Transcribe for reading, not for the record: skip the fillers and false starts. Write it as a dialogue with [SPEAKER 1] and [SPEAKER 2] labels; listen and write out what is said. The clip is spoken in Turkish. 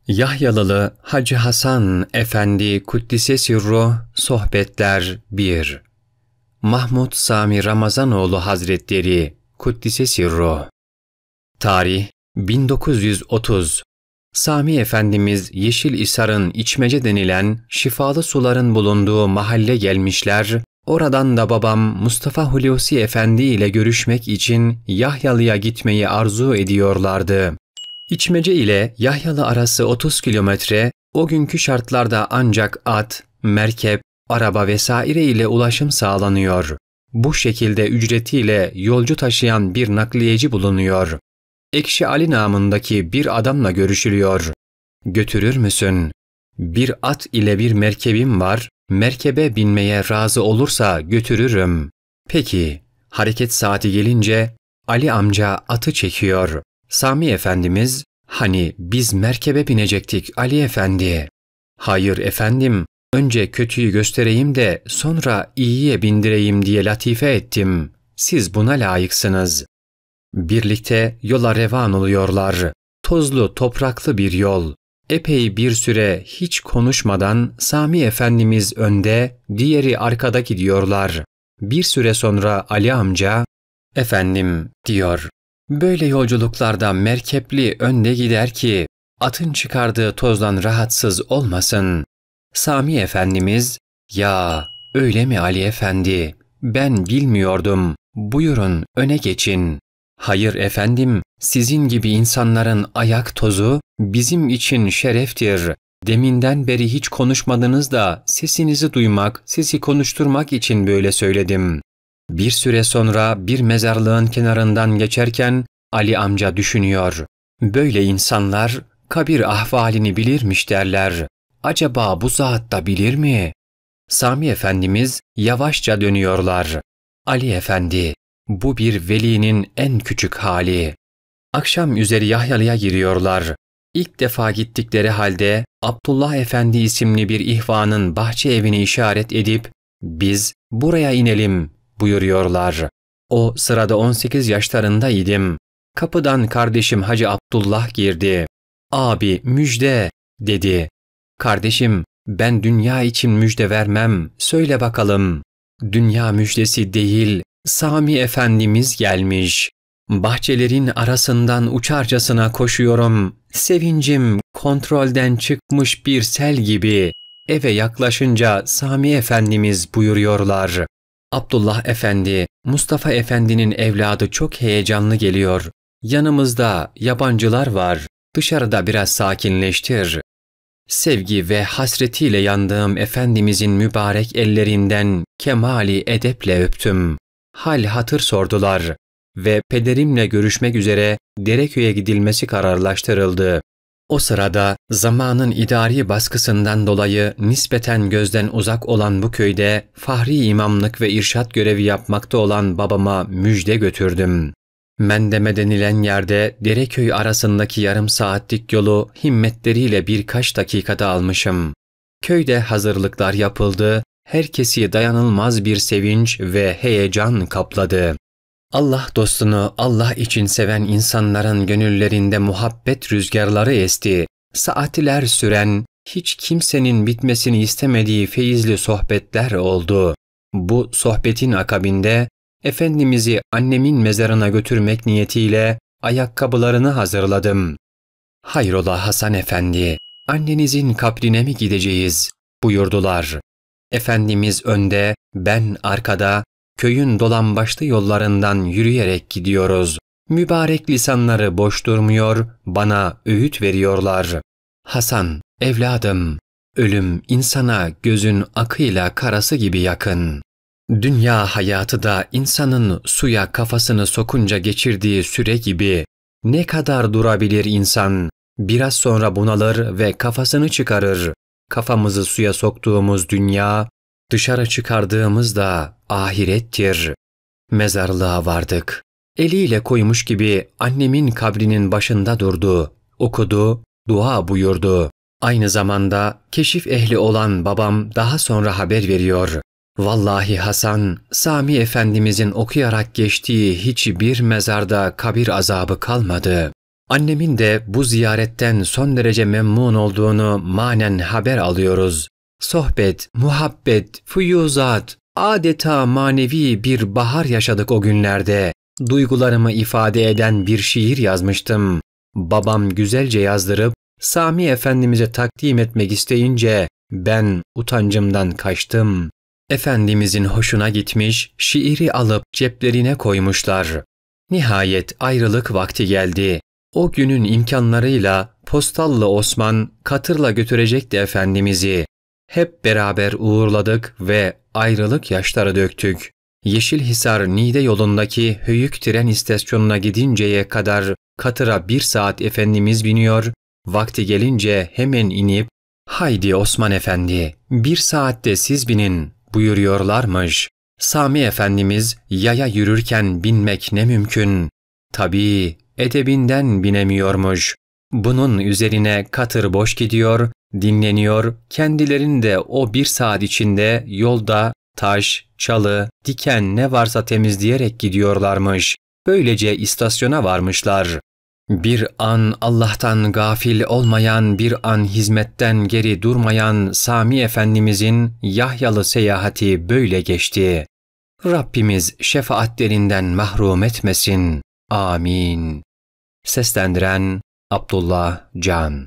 [SPEAKER 1] Yahyalılı Hacı Hasan Efendi Kuddise Sirruh Sohbetler 1. Mahmud Sami Ramazanoğlu Hazretleri Kuddise Sirruh. Tarih 1930. Sami Efendimiz Yeşilisar'ın İçmece denilen şifalı suların bulunduğu mahalle gelmişler, oradan da babam Mustafa Hulusi Efendi ile görüşmek için Yahyalı'ya gitmeyi arzu ediyorlardı. İçmece ile Yahyalı arası 30 kilometre, o günkü şartlarda ancak at, merkep, araba vesaire ile ulaşım sağlanıyor. Bu şekilde ücretiyle yolcu taşıyan bir nakliyeci bulunuyor. Ekşi Ali namındaki bir adamla görüşülüyor. "Götürür müsün? Bir at ile bir merkebim var, merkebe binmeye razı olursa götürürüm." Peki, hareket saati gelince Ali amca atı çekiyor. Sami Efendimiz, "Hani biz merkebe binecektik Ali Efendi." "Hayır efendim, önce kötüyü göstereyim de sonra iyiye bindireyim diye latife ettim. Siz buna layıksınız." Birlikte yola revan oluyorlar. Tozlu, topraklı bir yol. Epey bir süre hiç konuşmadan Sami Efendimiz önde, diğeri arkada gidiyorlar. Bir süre sonra Ali amca, "Efendim," diyor, "böyle yolculuklarda merkepli önde gider ki atın çıkardığı tozdan rahatsız olmasın." Sami Efendimiz, "Ya öyle mi Ali Efendi? Ben bilmiyordum. Buyurun öne geçin." "Hayır efendim, sizin gibi insanların ayak tozu bizim için şereftir. Deminden beri hiç konuşmadınız da sesinizi duymak, sizi konuşturmak için böyle söyledim." Bir süre sonra bir mezarlığın kenarından geçerken Ali amca düşünüyor. "Böyle insanlar kabir ahvalini bilirmiş derler. Acaba bu zat da bilir mi?" Sami Efendimiz yavaşça dönüyorlar. "Ali Efendi, bu bir velinin en küçük hali." Akşam üzeri Yahyalı'ya giriyorlar. İlk defa gittikleri halde Abdullah Efendi isimli bir ihvanın bahçe evini işaret edip "Biz buraya inelim," buyuruyorlar. O sırada 18 yaşlarındaydım. Kapıdan kardeşim Hacı Abdullah girdi. "Abi müjde," dedi. "Kardeşim, ben dünya için müjde vermem, söyle bakalım." "Dünya müjdesi değil, Sami Efendimiz gelmiş. Bahçelerin arasından uçarcasına koşuyorum. Sevincim kontrolden çıkmış bir sel gibi. Eve yaklaşınca Sami Efendimiz buyuruyorlar." Abdullah Efendi, Mustafa Efendi'nin evladı çok heyecanlı geliyor. "Yanımızda yabancılar var. Dışarıda biraz sakinleştir." Sevgi ve hasretiyle yandığım Efendimizin mübarek ellerinden kemali edeple öptüm. Hal hatır sordular ve pederimle görüşmek üzere Dereköy'e gidilmesi kararlaştırıldı. O sırada zamanın idari baskısından dolayı nispeten gözden uzak olan bu köyde fahri imamlık ve irşat görevi yapmakta olan babama müjde götürdüm. Mendeme denilen yerde Dereköy arasındaki yarım saatlik yolu himmetleriyle birkaç dakikada almışım. Köyde hazırlıklar yapıldı, herkesi dayanılmaz bir sevinç ve heyecan kapladı. Allah dostunu Allah için seven insanların gönüllerinde muhabbet rüzgarları esti. Saatler süren, hiç kimsenin bitmesini istemediği feyizli sohbetler oldu. Bu sohbetin akabinde Efendimiz'i annemin mezarına götürmek niyetiyle ayakkabılarını hazırladım. "Hayrola Hasan Efendi, annenizin kabrine mi gideceğiz?" buyurdular. Efendimiz önde, ben arkada, köyün dolambaçlı yollarından yürüyerek gidiyoruz. Mübarek lisanları boş durmuyor, bana öğüt veriyorlar. "Hasan, evladım, ölüm insana gözün akıyla karası gibi yakın. Dünya hayatı da insanın suya kafasını sokunca geçirdiği süre gibi. Ne kadar durabilir insan? Biraz sonra bunalır ve kafasını çıkarır. Kafamızı suya soktuğumuz dünya, dışarı çıkardığımızda ahirettir." Mezarlığa vardık. Eliyle koymuş gibi annemin kabrinin başında durdu, okudu, dua buyurdu. Aynı zamanda keşif ehli olan babam daha sonra haber veriyor. "Vallahi Hasan, Sami Efendimizin okuyarak geçtiği hiçbir mezarda kabir azabı kalmadı. Annemin de bu ziyaretten son derece memnun olduğunu manen haber alıyoruz. Sohbet, muhabbet, füyuzat, adeta manevi bir bahar yaşadık o günlerde. Duygularımı ifade eden bir şiir yazmıştım. Babam güzelce yazdırıp Sami Efendimiz'e takdim etmek isteyince ben utancımdan kaçtım. Efendimizin hoşuna gitmiş, şiiri alıp ceplerine koymuşlar. Nihayet ayrılık vakti geldi. O günün imkanlarıyla postallı Osman katırla götürecekti Efendimiz'i. Hep beraber uğurladık ve ayrılık yaşları döktük. Yeşilhisar-Niğde yolundaki Höyük tren istasyonuna gidinceye kadar katıra 1 saat Efendimiz biniyor, vakti gelince hemen inip "Haydi Osman Efendi, 1 saatte siz binin" buyuruyorlarmış. Sami Efendimiz yaya yürürken binmek ne mümkün. Tabii edebinden binemiyormuş. Bunun üzerine katır boş gidiyor, dinleniyor, kendilerini de o 1 saat içinde yolda taş, çalı, diken ne varsa temizleyerek gidiyorlarmış. Böylece istasyona varmışlar. Bir an Allah'tan gafil olmayan, bir an hizmetten geri durmayan Sami Efendimizin Yahyalı seyahati böyle geçti. Rabbimiz şefaatlerinden mahrum etmesin. Amin. Seslendiren Abdullah Can.